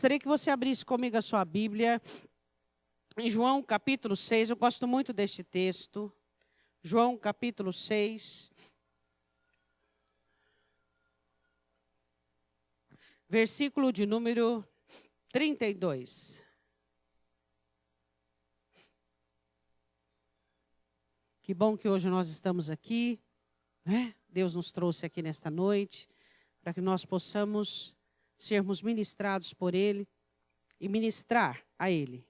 Gostaria que você abrisse comigo a sua Bíblia em João capítulo 6. Eu gosto muito deste texto. João capítulo 6. Versículo de número 32. Que bom que hoje nós estamos aqui, né? Deus nos trouxe aqui nesta noite para que nós possamos sermos ministrados por Ele e ministrar a Ele.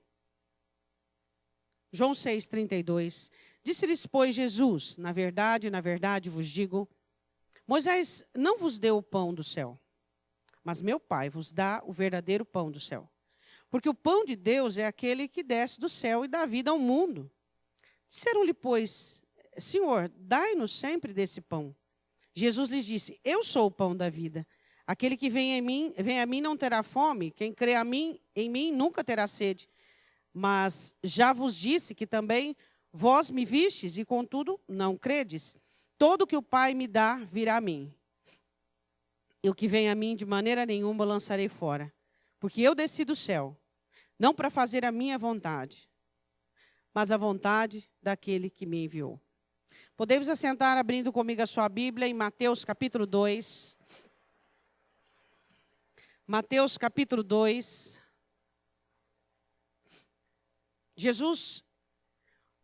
João 6,32. Disse-lhes, pois, Jesus, na verdade vos digo, Moisés não vos deu o pão do céu, mas meu Pai vos dá o verdadeiro pão do céu. Porque o pão de Deus é aquele que desce do céu e dá vida ao mundo. Disseram-lhe, pois, Senhor, dai-nos sempre desse pão. Jesus lhes disse, eu sou o pão da vida. Aquele que vem a mim não terá fome, quem crê em mim nunca terá sede. Mas já vos disse que também vós me vistes e contudo não credes. Todo o que o Pai me dá virá a mim. E o que vem a mim de maneira nenhuma lançarei fora. Porque eu desci do céu, não para fazer a minha vontade, mas a vontade daquele que me enviou. Podemos assentar abrindo comigo a sua Bíblia em Mateus capítulo 2. Mateus capítulo 2. Jesus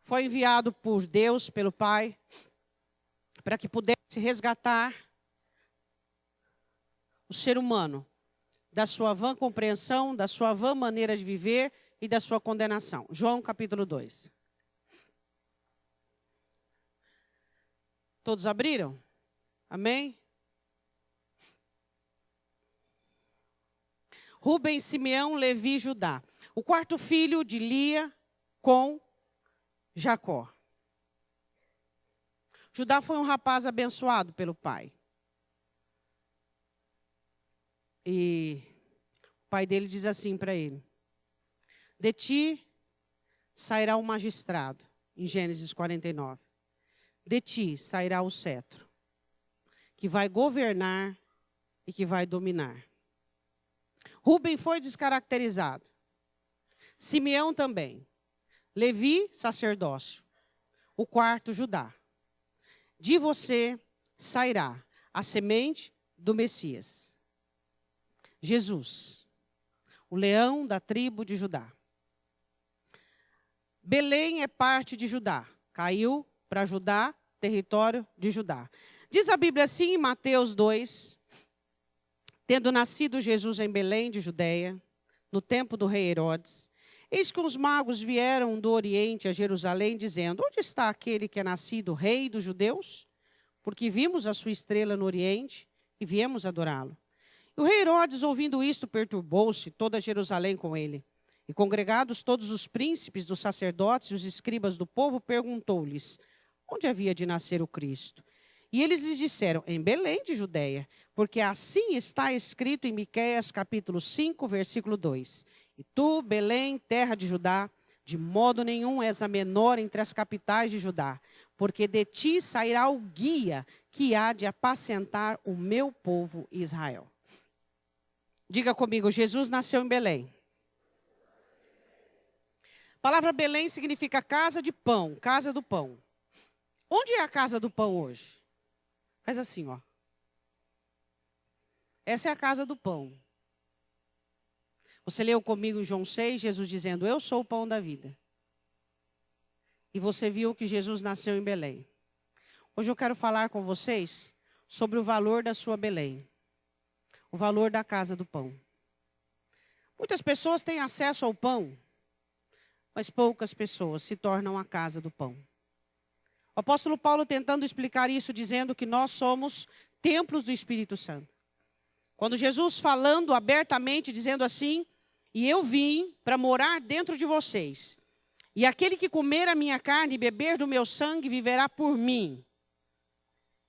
foi enviado por Deus, pelo Pai, para que pudesse resgatar o ser humano da sua vã compreensão, da sua vã maneira de viver e da sua condenação. João capítulo 2. Todos abriram? Amém? Rubem, Simeão, Levi e Judá. O quarto filho de Lia com Jacó. Judá foi um rapaz abençoado pelo pai. E o pai dele diz assim para ele: de ti sairá um magistrado, em Gênesis 49. De ti sairá o cetro, que vai governar e que vai dominar. Rubem foi descaracterizado. Simeão também. Levi, sacerdócio. O quarto, Judá. De você sairá a semente do Messias. Jesus, o leão da tribo de Judá. Belém é parte de Judá. Caiu para Judá, território de Judá. Diz a Bíblia assim em Mateus 2, tendo nascido Jesus em Belém de Judeia, no tempo do rei Herodes, eis que os magos vieram do Oriente a Jerusalém, dizendo, onde está aquele que é nascido rei dos judeus? Porque vimos a sua estrela no Oriente e viemos adorá-lo. E o rei Herodes, ouvindo isto, perturbou-se, toda Jerusalém com ele. E congregados todos os príncipes dos sacerdotes e os escribas do povo, perguntou-lhes, onde havia de nascer o Cristo? E eles lhes disseram, em Belém de Judeia, porque assim está escrito em Miqueias capítulo 5, versículo 2. E tu, Belém, terra de Judá, de modo nenhum és a menor entre as capitais de Judá, porque de ti sairá o guia que há de apacentar o meu povo Israel. Diga comigo, Jesus nasceu em Belém. A palavra Belém significa casa de pão, casa do pão. Onde é a casa do pão hoje? Faz assim, ó. Essa é a casa do pão. Você leu comigo em João 6, Jesus dizendo, eu sou o pão da vida. E você viu que Jesus nasceu em Belém. Hoje eu quero falar com vocês sobre o valor da sua Belém. O valor da casa do pão. Muitas pessoas têm acesso ao pão, mas poucas pessoas se tornam a casa do pão. O apóstolo Paulo tentando explicar isso, dizendo que nós somos templos do Espírito Santo. Quando Jesus falando abertamente, dizendo assim, e eu vim para morar dentro de vocês. E aquele que comer a minha carne e beber do meu sangue viverá por mim.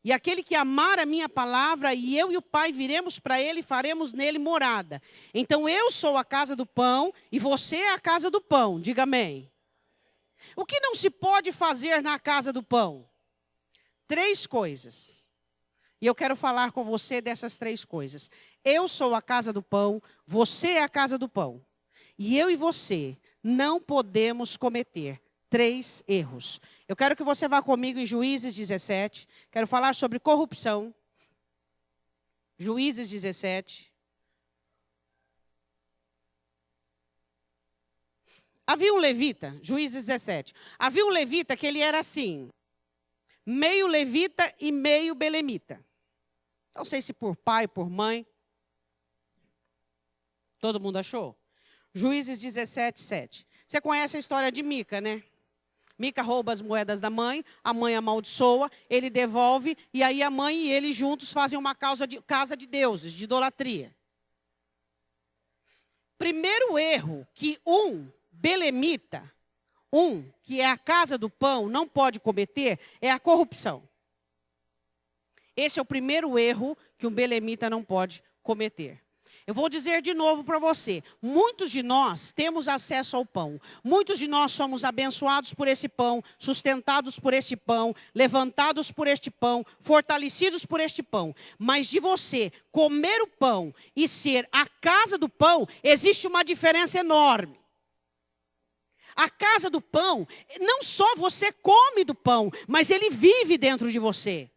E aquele que amar a minha palavra, e eu e o Pai viremos para ele e faremos nele morada. Então eu sou a casa do pão e você é a casa do pão. Diga amém. O que não se pode fazer na casa do pão? 3 coisas. E eu quero falar com você dessas 3 coisas. Eu sou a casa do pão, você é a casa do pão. E eu e você não podemos cometer 3 erros. Eu quero que você vá comigo em Juízes 17. Quero falar sobre corrupção. Juízes 17. Havia um levita, Juízes 17. Havia um levita que ele era assim, meio levita e meio belemita. Não sei se por pai, por mãe. Todo mundo achou? Juízes 17, 7. Você conhece a história de Mica, né? Mica rouba as moedas da mãe, a mãe amaldiçoa, ele devolve, e aí a mãe e ele juntos fazem uma casa de deuses, de idolatria. Primeiro erro que belemita, que é a casa do pão, não pode cometer, é a corrupção. Esse é o primeiro erro que um belemita não pode cometer. Eu vou dizer de novo para você, muitos de nós temos acesso ao pão. Muitos de nós somos abençoados por esse pão, sustentados por este pão, levantados por este pão, fortalecidos por este pão. Mas de você comer o pão e ser a casa do pão, existe uma diferença enorme. A casa do pão, não só você come do pão, mas ele vive dentro de você.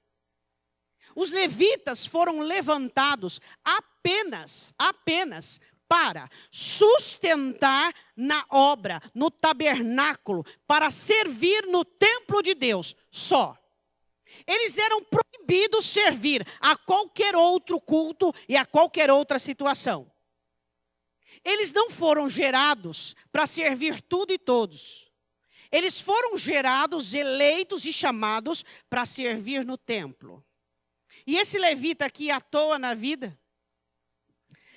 Os levitas foram levantados apenas para sustentar na obra, no tabernáculo, para servir no templo de Deus, só. Eles eram proibidos servir a qualquer outro culto e a qualquer outra situação. Eles não foram gerados para servir tudo e todos. Eles foram gerados, eleitos e chamados para servir no templo. E esse levita aqui, à toa na vida,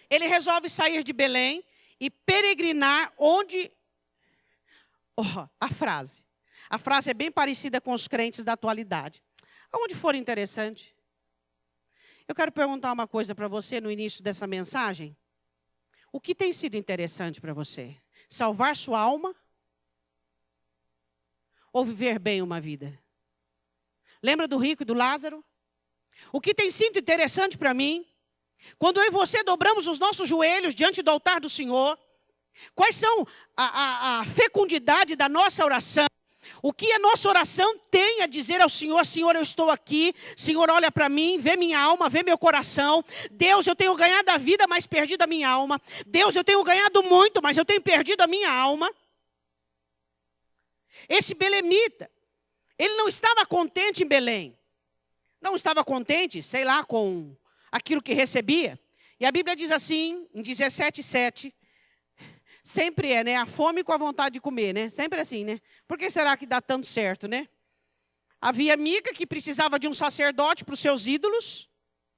ele resolve sair de Belém e peregrinar onde... A frase é bem parecida com os crentes da atualidade. Aonde for interessante. Eu quero perguntar uma coisa para você no início dessa mensagem. O que tem sido interessante para você? Salvar sua alma? Ou viver bem uma vida? Lembra do rico e do Lázaro? O que tem sido interessante para mim, quando eu e você dobramos os nossos joelhos diante do altar do Senhor, quais são a fecundidade da nossa oração? O que a nossa oração tem a dizer ao Senhor? Senhor, eu estou aqui. Senhor, olha para mim, vê minha alma, vê meu coração. Deus, eu tenho ganhado a vida, mas perdido a minha alma. Deus, eu tenho ganhado muito, mas eu tenho perdido a minha alma. Esse belemita, ele não estava contente em Belém. Não estava contente, sei lá, com aquilo que recebia. E a Bíblia diz assim, em 17:7, sempre é, né? A fome com a vontade de comer, né? Sempre assim, né? Por que será que dá tanto certo, né? Havia Mica que precisava de um sacerdote para os seus ídolos,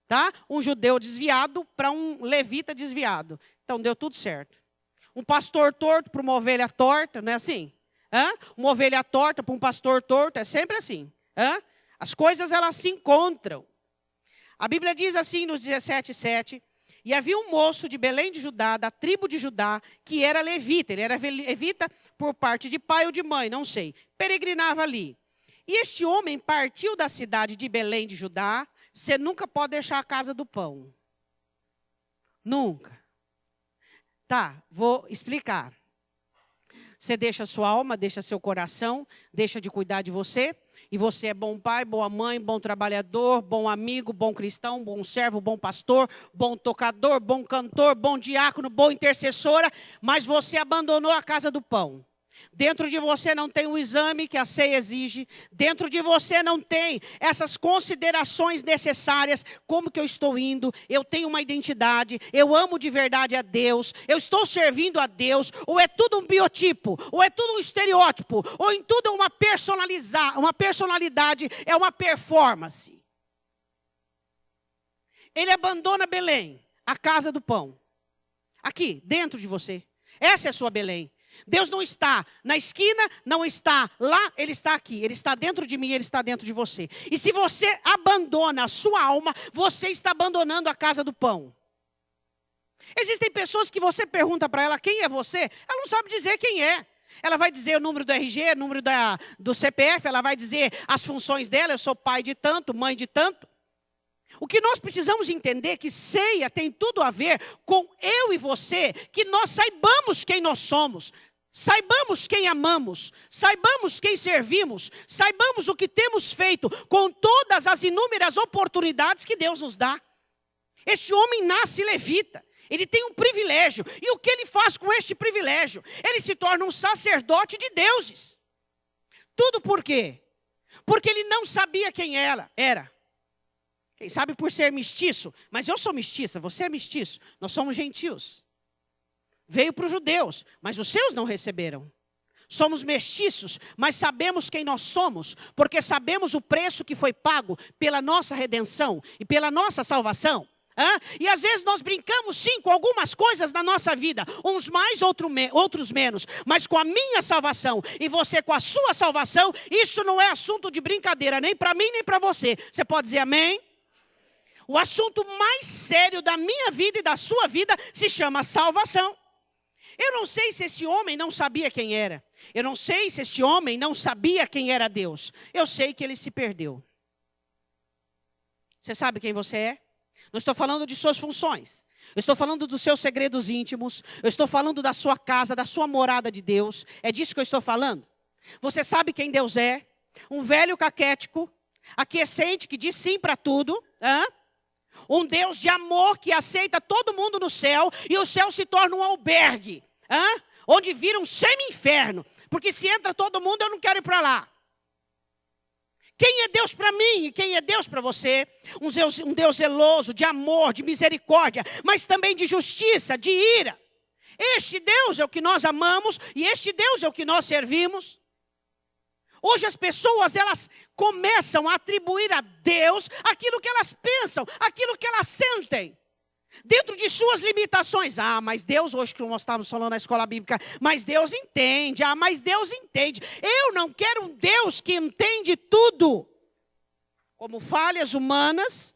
tá? Um judeu desviado para um levita desviado. Então deu tudo certo. Um pastor torto para uma ovelha torta, não é assim? Uma ovelha torta para um pastor torto, é sempre assim. As coisas, elas se encontram. A Bíblia diz assim, nos 17:7, e havia um moço de Belém de Judá, da tribo de Judá, que era levita. Ele era levita por parte de pai ou de mãe, não sei. Peregrinava ali. E este homem partiu da cidade de Belém de Judá. Você nunca pode deixar a casa do pão. Nunca. Tá, vou explicar. Você deixa a sua alma, deixa seu coração, deixa de cuidar de você. E você é bom pai, boa mãe, bom trabalhador, bom amigo, bom cristão, bom servo, bom pastor, bom tocador, bom cantor, bom diácono, boa intercessora, mas você abandonou a casa do pão. Dentro de você não tem o exame que a ceia exige. Dentro de você não tem essas considerações necessárias. Como que eu estou indo? Eu tenho uma identidade. Eu amo de verdade a Deus. Eu estou servindo a Deus. Ou é tudo um biotipo? Ou é tudo um estereótipo? Ou em tudo uma personalidade? É uma performance. Ele abandona Belém, a casa do pão. Aqui, dentro de você. Essa é a sua Belém. Deus não está na esquina, não está lá, Ele está aqui. Ele está dentro de mim, Ele está dentro de você. E se você abandona a sua alma, você está abandonando a casa do pão. Existem pessoas que você pergunta para ela quem é você, ela não sabe dizer quem é. Ela vai dizer o número do RG, o número do CPF, ela vai dizer as funções dela, eu sou pai de tanto, mãe de tanto. O que nós precisamos entender é que ceia tem tudo a ver com eu e você, que nós saibamos quem nós somos, saibamos quem amamos, saibamos quem servimos, saibamos o que temos feito com todas as inúmeras oportunidades que Deus nos dá. Este homem nasce levita, ele tem um privilégio, e o que ele faz com este privilégio? Ele se torna um sacerdote de deuses. Tudo por quê? Porque ele não sabia quem ela era. Quem sabe por ser mestiço, mas eu sou mestiça, você é mestiço, nós somos gentios. Veio para os judeus, mas os seus não receberam. Somos mestiços, mas sabemos quem nós somos, porque sabemos o preço que foi pago pela nossa redenção e pela nossa salvação. E às vezes nós brincamos sim com algumas coisas na nossa vida, uns mais, outros menos, mas com a minha salvação e você com a sua salvação, isso não é assunto de brincadeira, nem para mim nem para você. Você pode dizer amém? O assunto mais sério da minha vida e da sua vida se chama salvação. Eu não sei se esse homem não sabia quem era. Eu não sei se esse homem não sabia quem era Deus. Eu sei que ele se perdeu. Você sabe quem você é? Não estou falando de suas funções. Eu estou falando dos seus segredos íntimos. Eu estou falando da sua casa, da sua morada de Deus. É disso que eu estou falando. Você sabe quem Deus é? Um velho caquético, aquiescente, que diz sim para tudo. Um Deus de amor que aceita todo mundo no céu. E o céu se torna um albergue. Onde vira um semi-inferno. Porque se entra todo mundo, eu não quero ir para lá. Quem é Deus para mim e quem é Deus para você? Um Deus zeloso, de amor, de misericórdia, mas também de justiça, de ira. Este Deus é o que nós amamos e este Deus é o que nós servimos. Hoje as pessoas, elas começam a atribuir a Deus aquilo que elas pensam, aquilo que elas sentem. Dentro de suas limitações. Mas Deus, hoje que nós estávamos falando na escola bíblica, mas Deus entende, mas Deus entende. Eu não quero um Deus que entende tudo. Como falhas humanas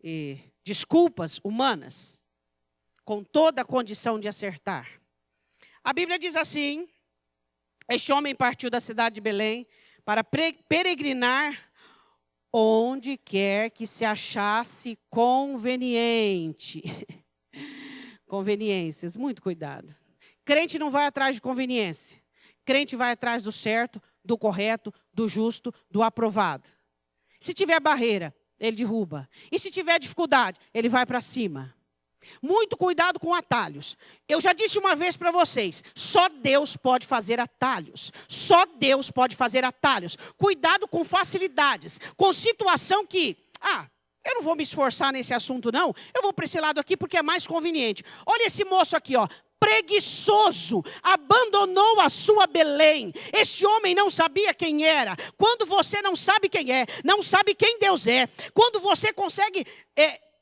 e desculpas humanas, com toda a condição de acertar. A Bíblia diz assim, este homem partiu da cidade de Belém para peregrinar onde quer que se achasse conveniente. Conveniências, muito cuidado. Crente não vai atrás de conveniência. Crente vai atrás do certo, do correto, do justo, do aprovado. Se tiver barreira, ele derruba. E se tiver dificuldade, ele vai para cima. Muito cuidado com atalhos. Eu já disse uma vez para vocês, só Deus pode fazer atalhos. Só Deus pode fazer atalhos. Cuidado com facilidades, com situação que, eu não vou me esforçar nesse assunto não, eu vou para esse lado aqui porque é mais conveniente. Olha esse moço aqui, preguiçoso, abandonou a sua Belém. Este homem não sabia quem era. Quando você não sabe quem é, não sabe quem Deus é, quando você consegue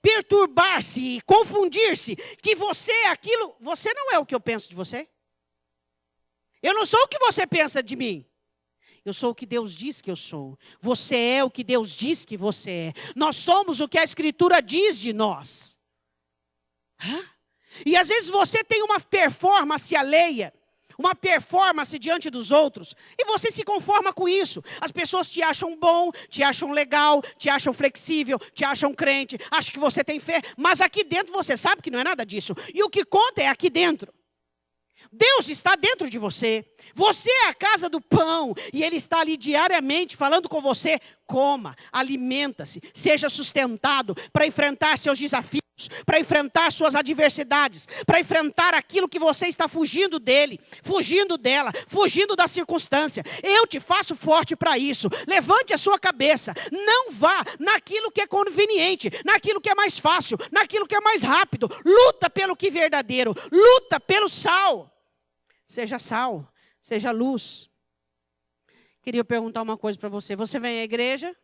perturbar-se e confundir-se, que você é aquilo, você não é o que eu penso de você. Eu não sou o que você pensa de mim. Eu sou o que Deus diz que eu sou. Você é o que Deus diz que você é. Nós somos o que a Escritura diz de nós. E às vezes você tem uma performance alheia, uma performance diante dos outros, e você se conforma com isso. As pessoas te acham bom, te acham legal, te acham flexível, te acham crente, acham que você tem fé, mas aqui dentro você sabe que não é nada disso. E o que conta é aqui dentro. Deus está dentro de você. Você é a casa do pão. E Ele está ali diariamente falando com você. Coma, alimenta-se, seja sustentado para enfrentar seus desafios, para enfrentar suas adversidades, para enfrentar aquilo que você está fugindo dele, fugindo dela, fugindo da circunstância. Eu te faço forte para isso. Levante a sua cabeça. Não vá naquilo que é conveniente, naquilo que é mais fácil, naquilo que é mais rápido. Luta pelo que é verdadeiro. Luta pelo sal. Seja sal, seja luz. Queria perguntar uma coisa para você. Você vem à igreja?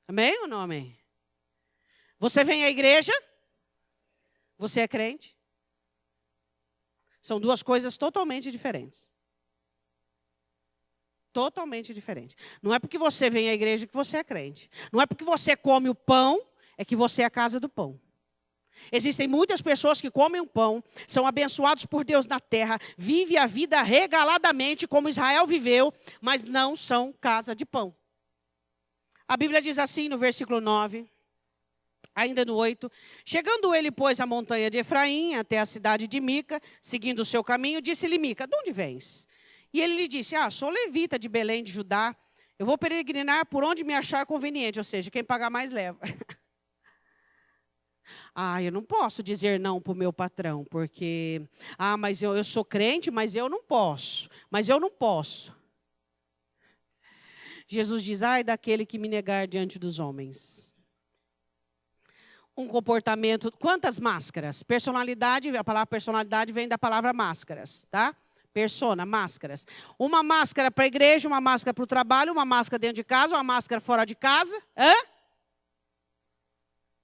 Amém ou não amém? Você vem à igreja? Você é crente? São duas coisas totalmente diferentes. Totalmente diferentes. Não é porque você vem à igreja que você é crente. Não é porque você come o pão, é que você é a casa do pão. Existem muitas pessoas que comem o pão, são abençoados por Deus na terra, vivem a vida regaladamente como Israel viveu, mas não são casa de pão. A Bíblia diz assim no versículo 9. Ainda no 8, chegando ele, pois, à montanha de Efraim, até a cidade de Mica, seguindo o seu caminho, disse-lhe Mica, de onde vens? E ele lhe disse, sou levita de Belém de Judá, eu vou peregrinar por onde me achar conveniente, ou seja, quem pagar mais leva. Eu não posso dizer não para o meu patrão, porque, mas eu sou crente, mas eu não posso, Jesus diz, ai daquele que me negar diante dos homens. Um comportamento, quantas máscaras? Personalidade, a palavra personalidade vem da palavra máscaras, tá? Persona, máscaras. Uma máscara para a igreja, uma máscara para o trabalho, uma máscara dentro de casa, uma máscara fora de casa.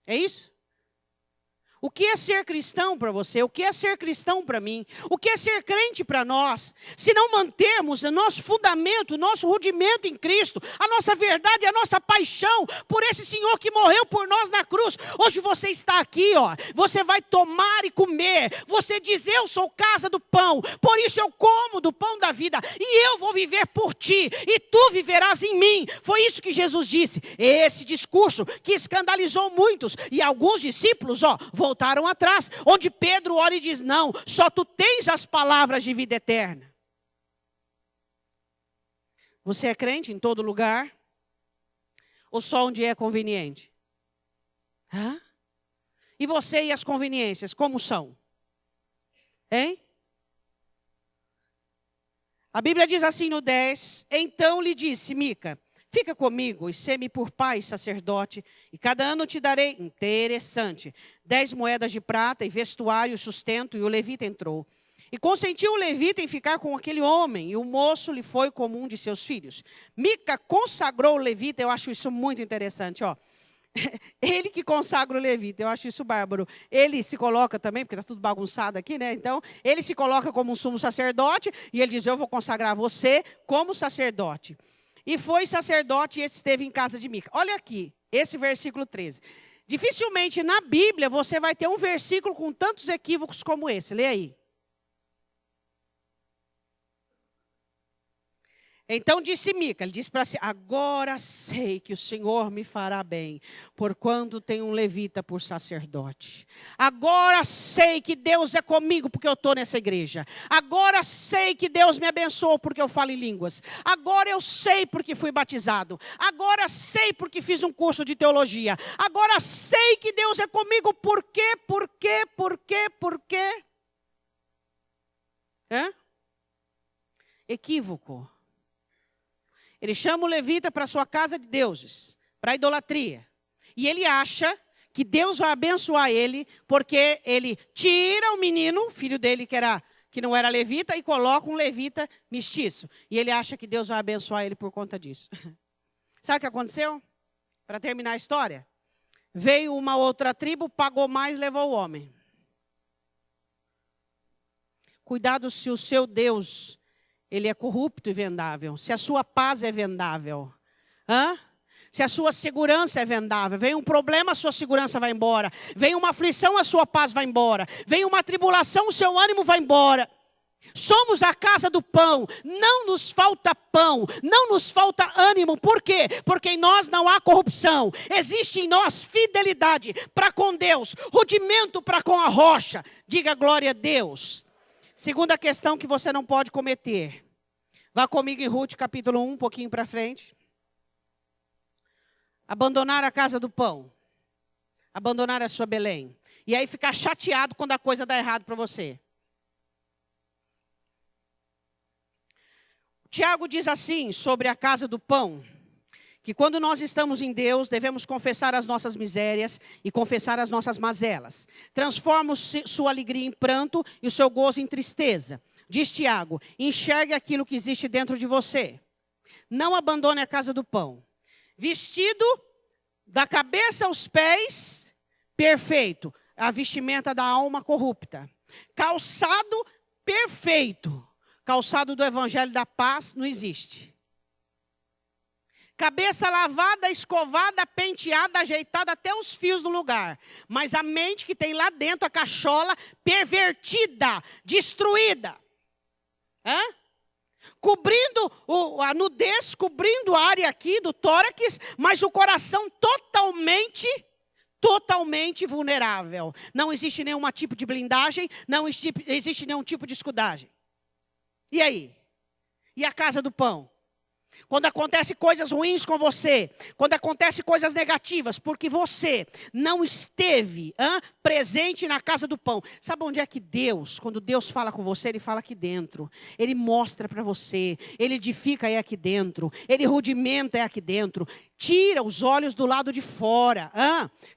É isso? O que é ser cristão para você? O que é ser cristão para mim? O que é ser crente para nós? Se não mantermos o nosso fundamento, o nosso rudimento em Cristo, a nossa verdade, a nossa paixão por esse Senhor que morreu por nós na cruz. Hoje você está aqui, você vai tomar e comer. Você diz, eu sou casa do pão, por isso eu como do pão da vida. E eu vou viver por ti, e tu viverás em mim. Foi isso que Jesus disse. Esse discurso que escandalizou muitos, e alguns discípulos, voltaram atrás, onde Pedro ora e diz, não, só tu tens as palavras de vida eterna. Você é crente em todo lugar? Ou só onde é conveniente? E você e as conveniências, como são? Hein? A Bíblia diz assim no 10, então lhe disse Mica, fica comigo e sê-me por pai sacerdote, e cada ano te darei, interessante, 10 moedas de prata e vestuário, sustento, e o levita entrou. E consentiu o levita em ficar com aquele homem, e o moço lhe foi como um de seus filhos. Mica consagrou o levita, eu acho isso muito interessante, Ele que consagra o levita, eu acho isso bárbaro. Ele se coloca também, porque está tudo bagunçado aqui, né? Então, ele se coloca como um sumo sacerdote, e ele diz, eu vou consagrar você como sacerdote. E foi sacerdote e esteve em casa de Mica. Olha aqui, esse versículo 13. Dificilmente na Bíblia você vai ter um versículo com tantos equívocos como esse. Lê aí. Então disse Mica, ele disse para si, agora sei que o Senhor me fará bem, porquanto tenho um levita por sacerdote. Agora sei que Deus é comigo porque eu estou nessa igreja. Agora sei que Deus me abençoou porque eu falo em línguas. Agora eu sei porque fui batizado. Agora sei porque fiz um curso de teologia. Agora sei que Deus é comigo por quê? Equívoco. Ele chama o levita para a sua casa de deuses, para a idolatria. E ele acha que Deus vai abençoar ele, porque ele tira o menino, filho dele que não era levita, e coloca um levita mestiço. E ele acha que Deus vai abençoar ele por conta disso. Sabe o que aconteceu? Para terminar a história. Veio uma outra tribo, pagou mais, levou o homem. Cuidado se o seu Deus... ele é corrupto e vendável. Se a sua paz é vendável. Se a sua segurança é vendável. Vem um problema, a sua segurança vai embora. Vem uma aflição, a sua paz vai embora. Vem uma tribulação, o seu ânimo vai embora. Somos a casa do pão. Não nos falta pão. Não nos falta ânimo. Por quê? Porque em nós não há corrupção. Existe em nós fidelidade para com Deus. Rudimento para com a rocha. Diga glória a Deus. Segunda questão que você não pode cometer. Vá comigo em Ruth, capítulo 1, um pouquinho para frente. Abandonar a casa do pão. Abandonar a sua Belém. E aí ficar chateado quando a coisa dá errado para você. Tiago diz assim sobre a casa do pão. Que quando nós estamos em Deus, devemos confessar as nossas misérias e confessar as nossas mazelas. Transforma sua alegria em pranto e o seu gozo em tristeza. Diz Tiago, enxergue aquilo que existe dentro de você. Não abandone a casa do pão. Vestido da cabeça aos pés, perfeito. A vestimenta da alma corrupta. Calçado perfeito. Calçado do evangelho da paz não existe. Cabeça lavada, escovada, penteada, ajeitada até os fios no lugar. Mas a mente que tem lá dentro, a cachola, pervertida, destruída. Cobrindo a nudez, cobrindo a área aqui do tórax, mas o coração totalmente vulnerável. Não existe nenhum tipo de blindagem, não existe nenhum tipo de escudagem. E aí? E a casa do pão? Quando acontecem coisas ruins com você, quando acontecem coisas negativas, porque você não esteve presente na casa do pão. Sabe onde é que Deus, quando Deus fala com você, Ele fala aqui dentro. Ele mostra para você, Ele edifica aqui dentro, Ele rudimenta aqui dentro. Tira os olhos do lado de fora.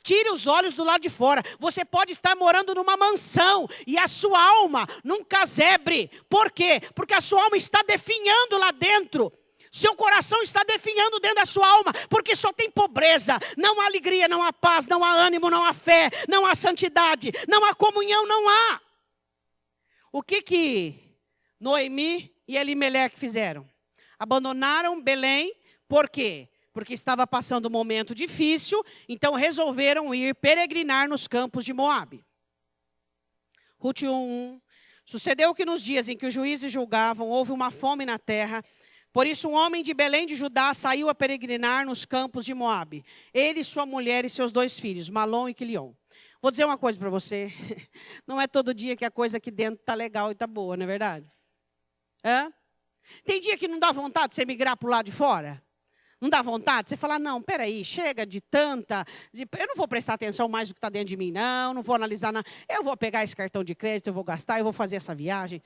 Tire os olhos do lado de fora. Você pode estar morando numa mansão e a sua alma num casebre. Por quê? Porque a sua alma está definhando lá dentro. Seu coração está definhando dentro da sua alma, porque só tem pobreza, não há alegria, não há paz, não há ânimo, não há fé, não há santidade, não há comunhão, não há. O que Noemi e Elimeleque fizeram? Abandonaram Belém, por quê? Porque estava passando um momento difícil, então resolveram ir peregrinar nos campos de Moabe. Rute 1:1. Sucedeu que nos dias em que os juízes julgavam, houve uma fome na terra. Por isso um homem de Belém de Judá saiu a peregrinar nos campos de Moabe. Ele, sua mulher e seus 2 filhos, Malom e Quilion. Vou dizer uma coisa para você. Não é todo dia que a coisa aqui dentro está legal e está boa, não é verdade? Tem dia que não dá vontade de você migrar para o lado de fora? Não dá vontade? Você fala, não, peraí, chega de tanta... eu não vou prestar atenção mais no que está dentro de mim, não vou analisar nada. Eu vou pegar esse cartão de crédito, eu vou gastar, eu vou fazer essa viagem.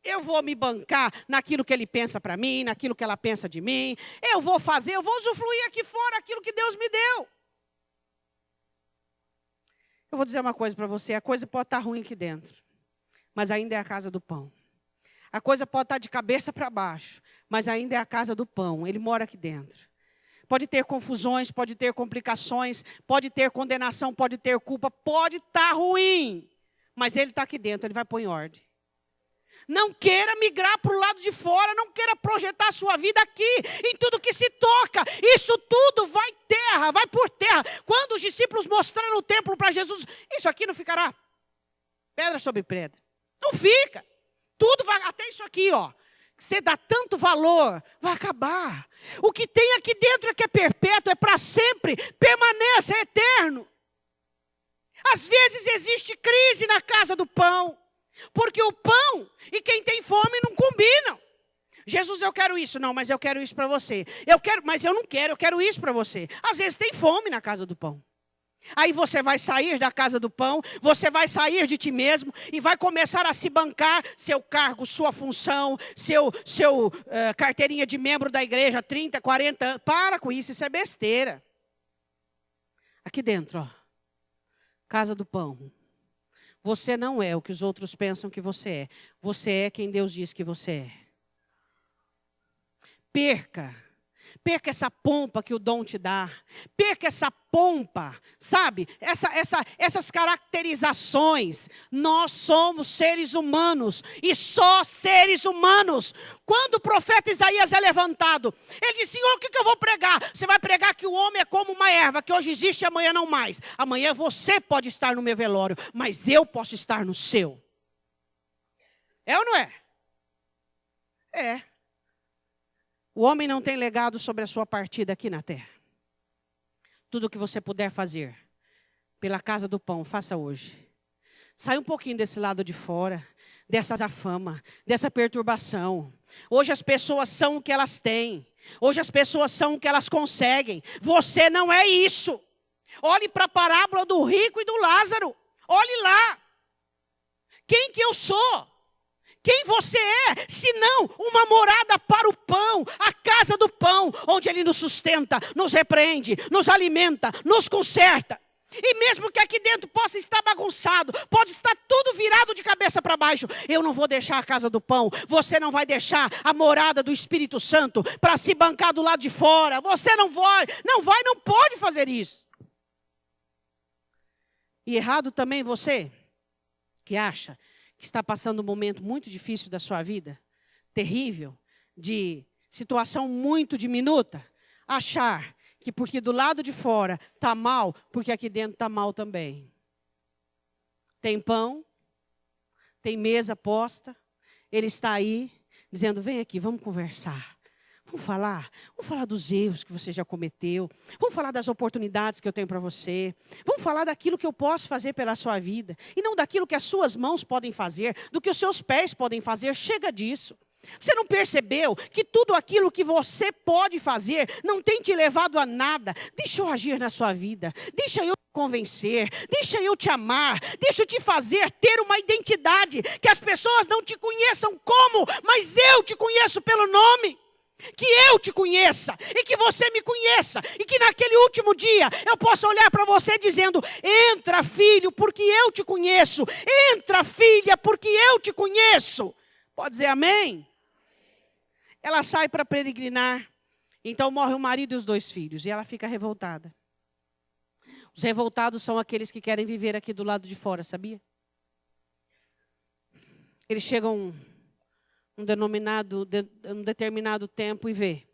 Eu vou me bancar naquilo que ele pensa para mim, naquilo que ela pensa de mim. Eu vou usufruir aqui fora aquilo que Deus me deu. Eu vou dizer uma coisa para você, a coisa pode estar ruim aqui dentro, mas ainda é a casa do pão. A coisa pode estar de cabeça para baixo, mas ainda é a casa do pão, ele mora aqui dentro. Pode ter confusões, pode ter complicações, pode ter condenação, pode ter culpa, pode estar ruim, mas ele está aqui dentro, ele vai pôr em ordem. Não queira migrar para o lado de fora, não queira projetar a sua vida aqui, em tudo que se toca. Isso tudo vai por terra. Quando os discípulos mostraram o templo para Jesus, isso aqui não ficará pedra sobre pedra. Não fica. Tudo vai, até isso aqui, ó. Você dá tanto valor, vai acabar. O que tem aqui dentro é que é perpétuo, é para sempre, permanece, é eterno. Às vezes existe crise na casa do pão. Porque o pão e quem tem fome não combinam. Jesus, eu quero isso. Não, mas eu quero isso para você. Eu quero, mas eu não quero, eu quero isso para você. Às vezes tem fome na casa do pão. Aí você vai sair da casa do pão, você vai sair de ti mesmo e vai começar a se bancar seu cargo, sua função, seu carteirinha de membro da igreja, 30, 40 anos. Para com isso é besteira. Aqui dentro, ó, casa do pão. Você não é o que os outros pensam que você é. Você é quem Deus diz que você é. Perca essa pompa que o dom te dá. Perca essa pompa, sabe? Essas caracterizações. Nós somos seres humanos e só seres humanos. Quando o profeta Isaías é levantado, ele diz, Senhor, o que eu vou pregar? Você vai pregar que o homem é como uma erva, que hoje existe e amanhã não mais. Amanhã você pode estar no meu velório, mas eu posso estar no seu. É ou não é? É. O homem não tem legado sobre a sua partida aqui na terra. Tudo o que você puder fazer pela casa do pão, faça hoje. Sai um pouquinho desse lado de fora, dessa fama, dessa perturbação. Hoje as pessoas são o que elas têm. Hoje as pessoas são o que elas conseguem. Você não é isso. Olhe para a parábola do rico e do Lázaro. Olhe lá. Quem que eu sou? Quem você é, senão uma morada para o pão, a casa do pão, onde Ele nos sustenta, nos repreende, nos alimenta, nos conserta. E mesmo que aqui dentro possa estar bagunçado, pode estar tudo virado de cabeça para baixo, eu não vou deixar a casa do pão, você não vai deixar a morada do Espírito Santo para se bancar do lado de fora. Você não pode fazer isso. E errado também você, que acha que está passando um momento muito difícil da sua vida, terrível, de situação muito diminuta, achar que porque do lado de fora está mal, porque aqui dentro está mal também. Tem pão, tem mesa posta, ele está aí, dizendo, vem aqui, vamos conversar. Vamos falar? Vamos falar dos erros que você já cometeu. Vamos falar das oportunidades que eu tenho para você. Vamos falar daquilo que eu posso fazer pela sua vida. E não daquilo que as suas mãos podem fazer, do que os seus pés podem fazer. Chega disso. Você não percebeu que tudo aquilo que você pode fazer não tem te levado a nada? Deixa eu agir na sua vida. Deixa eu te convencer. Deixa eu te amar. Deixa eu te fazer ter uma identidade. Que as pessoas não te conheçam como, mas eu te conheço pelo nome. Que eu te conheça e que você me conheça. E que naquele último dia eu possa olhar para você dizendo: entra, filho, porque eu te conheço. Entra, filha, porque eu te conheço. Pode dizer amém? Ela sai para peregrinar. Então morre o marido e os 2 filhos. E ela fica revoltada. Os revoltados são aqueles que querem viver aqui do lado de fora, sabia? Eles chegam um determinado tempo e vê: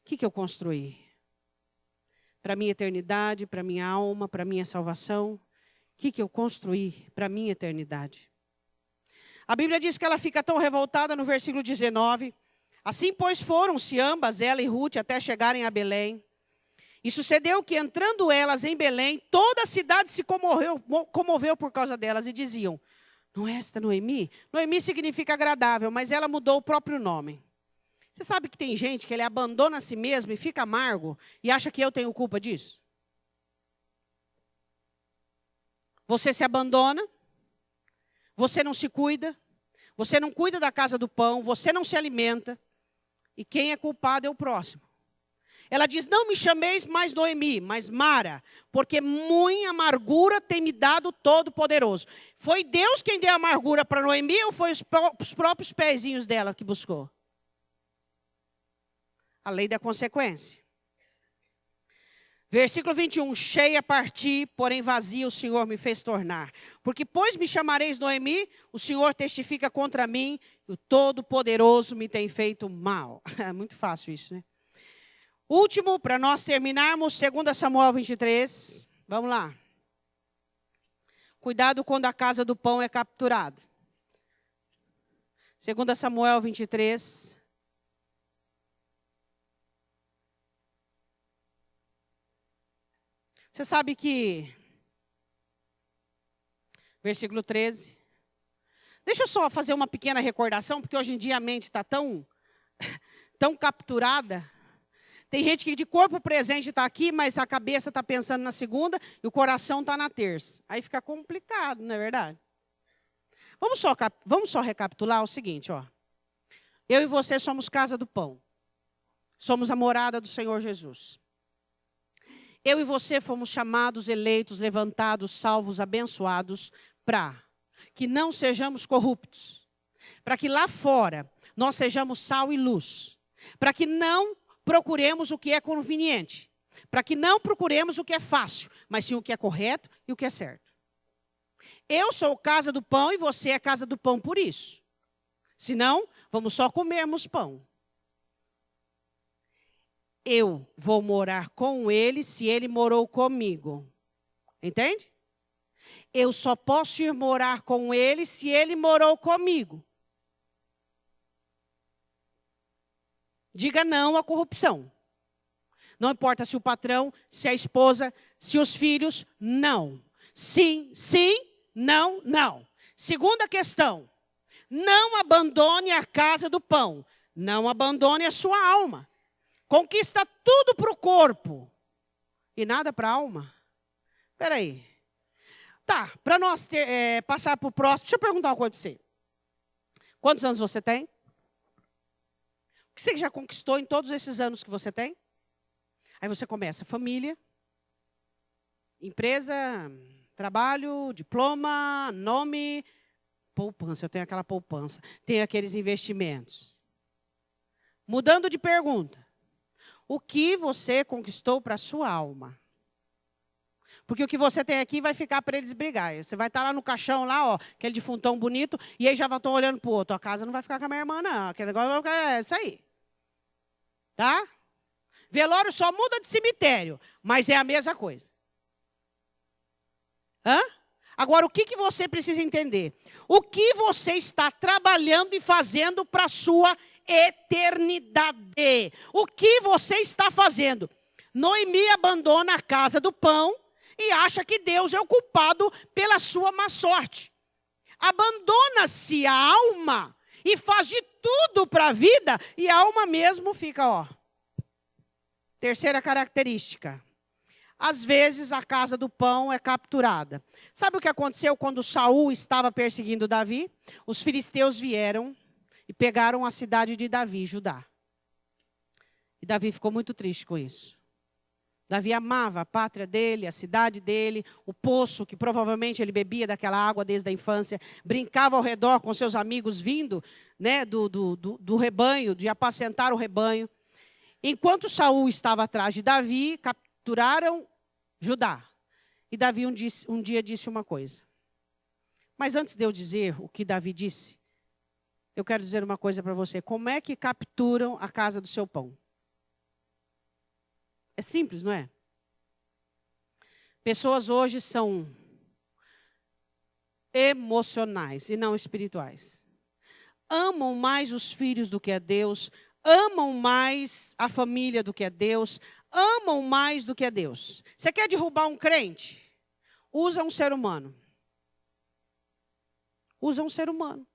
o que eu construí? Para a minha eternidade, para a minha alma, para a minha salvação. O que eu construí para a minha eternidade? A Bíblia diz que ela fica tão revoltada no versículo 19. Assim, pois, foram-se ambas, ela e Ruth, até chegarem a Belém. E sucedeu que, entrando elas em Belém, toda a cidade se comoveu por causa delas e diziam: não é esta Noemi? Noemi significa agradável, mas ela mudou o próprio nome. Você sabe que tem gente que ele abandona a si mesmo e fica amargo e acha que eu tenho culpa disso? Você se abandona, você não se cuida, você não cuida da casa do pão, você não se alimenta. E quem é culpado é o próximo. Ela diz: não me chameis mais Noemi, mas Mara, porque muita amargura tem me dado Todo-Poderoso. Foi Deus quem deu a amargura para Noemi ou foi os próprios pezinhos dela que buscou? A lei da consequência. Versículo 21, cheia parti, porém vazia o Senhor me fez tornar. Porque pois me chamareis Noemi, o Senhor testifica contra mim, e o Todo-Poderoso me tem feito mal. É muito fácil isso, né? Último, para nós terminarmos, 2 Samuel 23. Vamos lá. Cuidado quando a casa do pão é capturada. 2 Samuel 23. Você sabe que, versículo 13, deixa eu só fazer uma pequena recordação, porque hoje em dia a mente está tão capturada. Tem gente que de corpo presente está aqui, mas a cabeça está pensando na segunda e o coração está na terça. Aí fica complicado, não é verdade? Vamos só recapitular o seguinte, ó. Eu e você somos casa do pão. Somos a morada do Senhor Jesus. Eu e você fomos chamados, eleitos, levantados, salvos, abençoados, para que não sejamos corruptos. Para que lá fora nós sejamos sal e luz. Para que não procuremos o que é conveniente. Para que não procuremos o que é fácil, mas sim o que é correto e o que é certo. Eu sou casa do pão e você é casa do pão por isso. Senão, vamos só comermos pão. Eu vou morar com ele se ele morou comigo. Entende? Eu só posso ir morar com ele se ele morou comigo. Diga não à corrupção. Não importa se o patrão, se a esposa, se os filhos, não. Sim, sim, não, não. Segunda questão. Não abandone a casa do pão. Não abandone a sua alma. Conquista tudo para o corpo e nada para a alma. Espera aí. Tá, para nós passar para o próximo, deixa eu perguntar uma coisa para você. Quantos anos você tem? O que você já conquistou em todos esses anos que você tem? Aí você começa: família, empresa, trabalho, diploma, nome, poupança. Eu tenho aquela poupança. Tenho aqueles investimentos. Mudando de pergunta. O que você conquistou para a sua alma? Porque o que você tem aqui vai ficar para eles brigar. Você vai estar lá no caixão, lá, ó, aquele defuntão bonito, e aí já estão olhando para o outro. A casa não vai ficar com a minha irmã, não. Aquele negócio vai ficar, é isso aí. Tá? Velório só muda de cemitério, mas é a mesma coisa. Hã? Agora, o que você precisa entender? O que você está trabalhando e fazendo para a sua eternidade. O que você está fazendo? Noemi abandona a casa do pão e acha que Deus é o culpado pela sua má sorte. Abandona-se a alma e faz de tudo para a vida e a alma mesmo fica, ó. Terceira característica. Às vezes a casa do pão é capturada. Sabe o que aconteceu quando Saul estava perseguindo Davi? Os filisteus vieram e pegaram a cidade de Davi, Judá. E Davi ficou muito triste com isso. Davi amava a pátria dele, a cidade dele, o poço que provavelmente ele bebia daquela água desde a infância, brincava ao redor com seus amigos vindo, né, do rebanho, de apacentar o rebanho. Enquanto Saul estava atrás de Davi, capturaram Judá. E Davi um dia disse uma coisa. Mas antes de eu dizer o que Davi disse, eu quero dizer uma coisa para você. Como é que capturam a casa do seu pão? É simples, não é? Pessoas hoje são emocionais e não espirituais. Amam mais os filhos do que a Deus, amam mais a família do que a Deus, amam mais do que a Deus. Você quer derrubar um crente? Usa um ser humano. Usa um ser humano.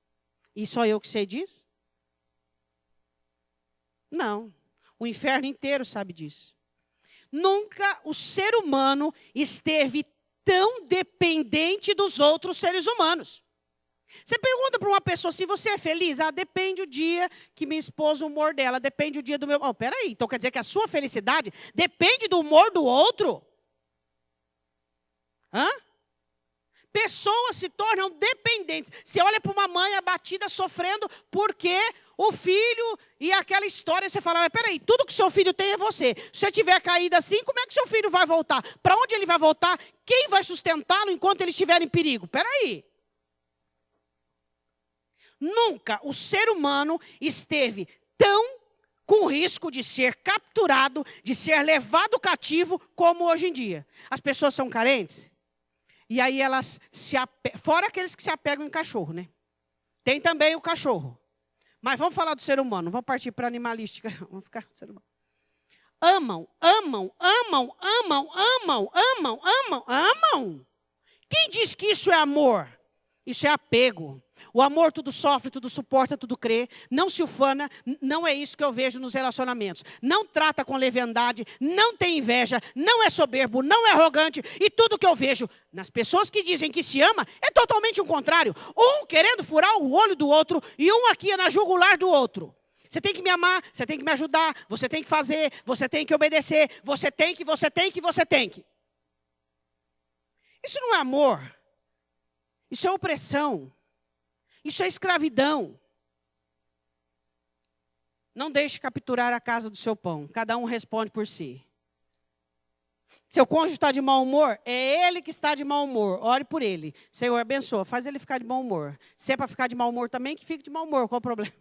E só eu que sei disso? Não. O inferno inteiro sabe disso. Nunca o ser humano esteve tão dependente dos outros seres humanos. Você pergunta para uma pessoa se você é feliz. Ah, depende o dia que minha esposa, o humor dela, depende o dia do meu... Oh, peraí, então quer dizer que a sua felicidade depende do humor do outro? Hã? Pessoas se tornam dependentes. Você olha para uma mãe abatida, sofrendo, porque o filho e aquela história, você fala, mas peraí, tudo que seu filho tem é você. Se você tiver caído assim, como é que seu filho vai voltar? Para onde ele vai voltar? Quem vai sustentá-lo enquanto ele estiver em perigo? Peraí. Nunca o ser humano esteve tão com risco de ser capturado, de ser levado cativo, como hoje em dia. As pessoas são carentes. E aí elas fora aqueles que se apegam em cachorro, né? Tem também o cachorro. Mas vamos falar do ser humano, não vamos partir para a animalística, vamos ficar no ser humano. Amam, amam, amam, amam, amam, amam, amam, amam. Quem diz que isso é amor? Isso é apego. O amor tudo sofre, tudo suporta, tudo crê. Não se ufana, não é isso que eu vejo nos relacionamentos. Não trata com leviandade, não tem inveja, não é soberbo, não é arrogante. E tudo que eu vejo nas pessoas que dizem que se ama é totalmente o contrário. Um querendo furar o olho do outro e um aqui na jugular do outro. Você tem que me amar, você tem que me ajudar, você tem que fazer, você tem que obedecer, você tem que, você tem que, você tem que. Isso não é amor. Isso é opressão. Isso é escravidão. Não deixe capturar a casa do seu pão. Cada um responde por si. Seu cônjuge está de mau humor? É ele que está de mau humor. Ore por ele. Senhor, abençoa. Faz ele ficar de mau humor. Se é para ficar de mau humor também, que fique de mau humor. Qual o problema?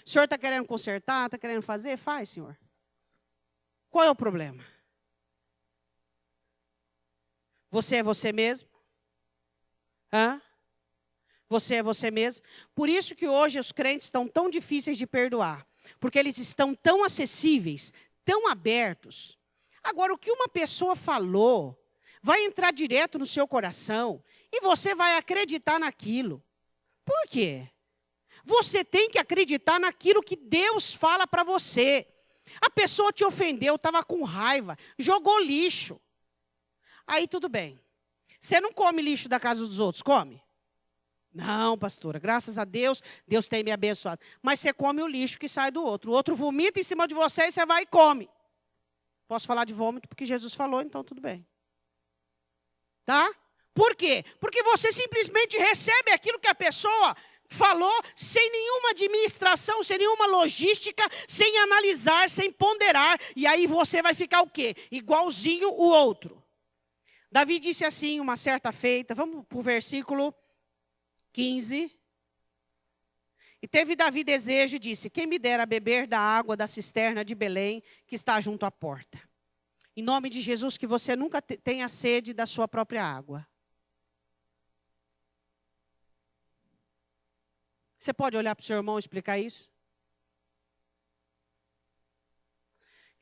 O senhor está querendo consertar? Está querendo fazer? Faz, senhor. Qual é o problema? Você é você mesmo? Hã? Você é você mesmo? Por isso que hoje os crentes estão tão difíceis de perdoar. Porque eles estão tão acessíveis, tão abertos. Agora, o que uma pessoa falou vai entrar direto no seu coração e você vai acreditar naquilo. Por quê? Você tem que acreditar naquilo que Deus fala para você. A pessoa te ofendeu, estava com raiva, jogou lixo. Aí tudo bem. Você não come lixo da casa dos outros, come? Não, pastora, graças a Deus, Deus tem me abençoado. Mas você come o lixo que sai do outro. O outro vomita em cima de você e você vai e come. Posso falar de vômito porque Jesus falou, então tudo bem. Tá? Por quê? Porque você simplesmente recebe aquilo que a pessoa falou sem nenhuma administração, sem nenhuma logística, sem analisar, sem ponderar. E aí você vai ficar o quê? Igualzinho o outro. Davi disse assim, uma certa feita, vamos para o versículo 15. E teve Davi desejo e disse, quem me dera beber da água da cisterna de Belém, que está junto à porta. Em nome de Jesus, que você nunca tenha sede da sua própria água. Você pode olhar para o seu irmão e explicar isso?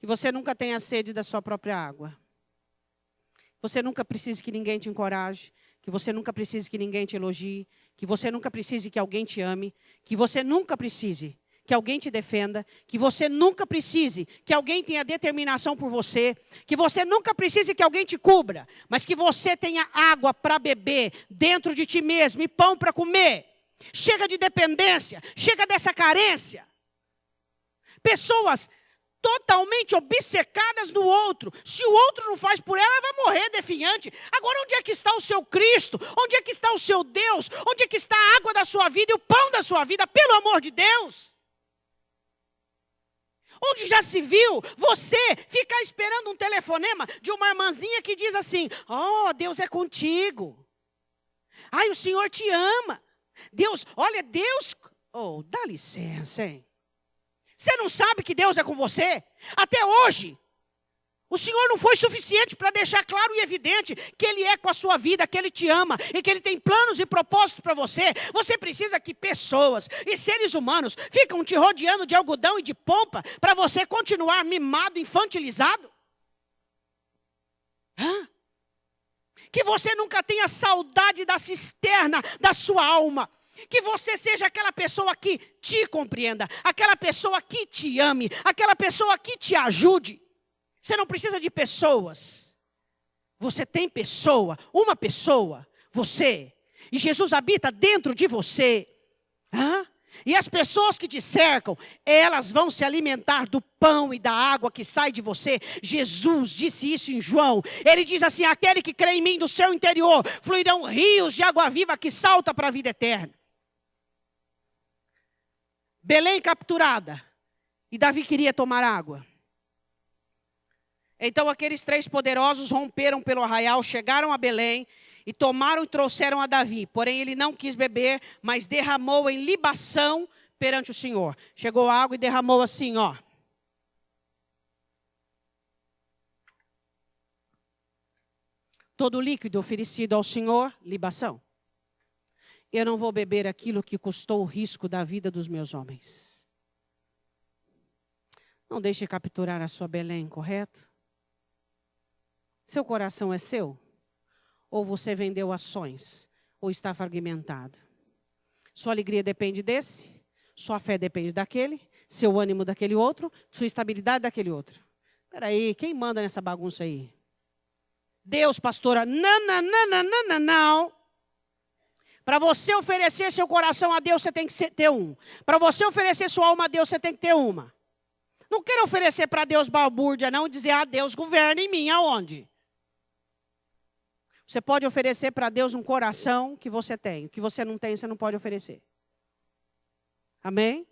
Que você nunca tenha sede da sua própria água. Você nunca precise que ninguém te encoraje. Que você nunca precise que ninguém te elogie. Que você nunca precise que alguém te ame. Que você nunca precise que alguém te defenda, que você nunca precise que alguém tenha determinação por você, que você nunca precise que alguém te cubra, mas que você tenha água para beber dentro de ti mesmo e pão para comer. Chega de dependência, chega dessa carência. Pessoas totalmente obcecadas no outro. Se o outro não faz por ela, ela vai morrer definhante. Agora, onde é que está o seu Cristo? Onde é que está o seu Deus? Onde é que está a água da sua vida e o pão da sua vida? Pelo amor de Deus! Onde já se viu você ficar esperando um telefonema de uma irmãzinha que diz assim: oh, Deus é contigo. Ai, o Senhor te ama. Deus, olha, Deus... Oh, dá licença, hein? Você não sabe que Deus é com você? Até hoje, o Senhor não foi suficiente para deixar claro e evidente que Ele é com a sua vida, que Ele te ama e que Ele tem planos e propósitos para você. Você precisa que pessoas e seres humanos ficam te rodeando de algodão e de pompa para você continuar mimado, infantilizado? Hã? Que você nunca tenha saudade da cisterna da sua alma. Que você seja aquela pessoa que te compreenda, aquela pessoa que te ame, aquela pessoa que te ajude. Você não precisa de pessoas. Você tem pessoa, uma pessoa, você. E Jesus habita dentro de você. Hã? E as pessoas que te cercam, elas vão se alimentar do pão e da água que sai de você. Jesus disse isso em João. Ele diz assim: aquele que crê em mim, do seu interior fluirão rios de água viva que salta para a vida eterna. Belém capturada. E Davi queria tomar água. Então aqueles 3 poderosos romperam pelo arraial, chegaram a Belém e tomaram e trouxeram a Davi. Porém ele não quis beber, mas derramou em libação perante o Senhor. Chegou a água e derramou assim, ó. Todo líquido oferecido ao Senhor, libação. Eu não vou beber aquilo que custou o risco da vida dos meus homens. Não deixe capturar a sua Belém, correto? Seu coração é seu? Ou você vendeu ações? Ou está fragmentado? Sua alegria depende desse? Sua fé depende daquele? Seu ânimo daquele outro? Sua estabilidade daquele outro? Espera aí, quem manda nessa bagunça aí? Deus, pastora, não. Para você oferecer seu coração a Deus, você tem que ter um. Para você oferecer sua alma a Deus, você tem que ter uma. Não quero oferecer para Deus balbúrdia, não, e dizer, Deus governa em mim, aonde? Você pode oferecer para Deus um coração que você tem. O que você não tem, você não pode oferecer. Amém?